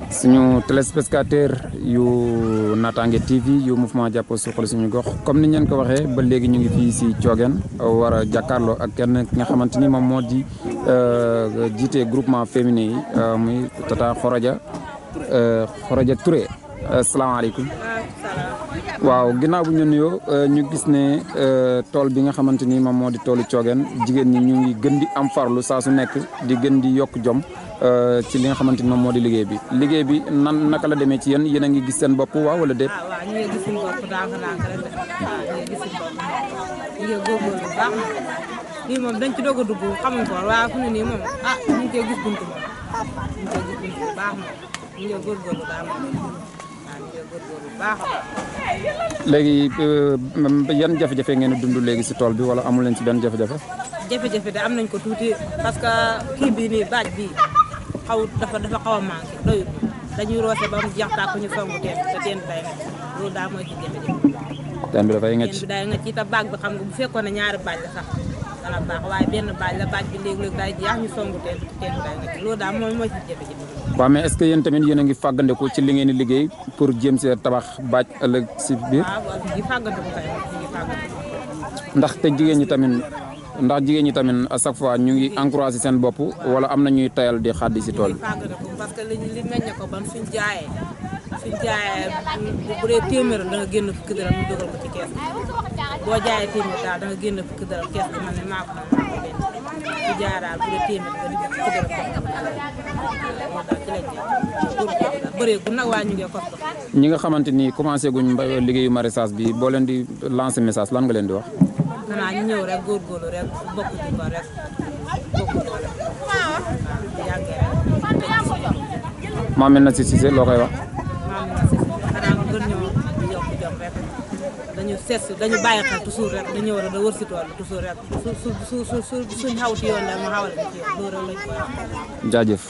suñu téléspectateur yu Natangué TV yu mouvement jàppoo suqali suñu gox comme ni ñu leen ko waxee ba léegi ñu ngi fii si Thiogène war a jàkkaarloo ak kenn ki nga xamante ni moom moo di jiite groupement féminin yi muy Tata Khorodia Touré asalaamaaleykum. waaw ginnaaw bu ñu nuyoo ñu gis ne tool bi nga xamante ni moom moo di toolu Thiogène jigéen ñi ñu ngi gën di am farlu saa su nekk di gën di yokk jom ci li nga xamante ni moom moo di liggéey bi naka la demee ci yéen a ngi gis seen bopp waaw wala déet. waaw ñu ngi gis suñu bopp ndànk-ndànk rek waaw ñu ngi gis suñu bopp ñu ngi góorgóorlu bu baax lii moom dañ ci doog a dugg xamuñ ko waaye fu ne nii moom ñu ngi koy gis buntu moom ñu ngi koy gis buntu bu baax moom ñu ngi góorgóorlu daal moom waaw ñu ngi góorgóorlu bu baax. léegi yan jafe-jafe ngeen di dund léegi si tool bi wala amul leen ci benn jafe-jafe. jafe-jafe de am nañ ko tuuti parce que kii bii nii baaj bii dafa xaw a manqué doyul dañuy roose ba mu jeex tàkk ñu songu teen te teen bi day ngacc loolu daal mooy ci jafe-jafe. teen bi dafay ngacc teen bi day ngacc te baag bi xam nga bu fekkoon ne ñaari baaj la sax dana baax waaye benn baaj la baaj bi léeg-léeg day jeex ñu songu teen bi teen bi day ngacc loolu daal mooy ci jafe-jafe. waaw mais est-ce que yéen tamit yéen a ngi fàggandiku ci li ngeen di liggéey pour jéem si tabax baaj ëllëg si biir. waaw ñu ngi fàggandiku kay ñu ngi fàggandiku. ndax jigéen ñi tamit à chaque fois ñu ngi encouragé seen bopp wala am na ñuy tayal di xaddi si tool bi. parce que li meññ ko ban suñ jaayee bu dee téeméer da nga génn fukki dërëm ñu dugal ko ci kees boo jaayee téeméer daal da nga génn fukki dërëm kees bi man ne maa ko benn bu jaay daal bu dee téeméer nga di fukki dërëm bëreegul nag waa ñu ngi ko. ñi nga xamante ni commencé guñ liggéeyu maraîchage bi boo leen di lancer message lan nga leen di wax. xanaa ñu ñëw rek góorgóorlu rek bokk ci ko rek bokk ci ko rek waaw yàggee rek. Mamina Cissé loo koy wax. Mamina Cissé xanaa nga gën ñoo yokk jom rek dañu bàyyi xel toujours rek dañu war a wër si tool toujours rek suñ xaw ci yoon la ma xawal ci yoon loolu rek lañ koy wax. jaajëf.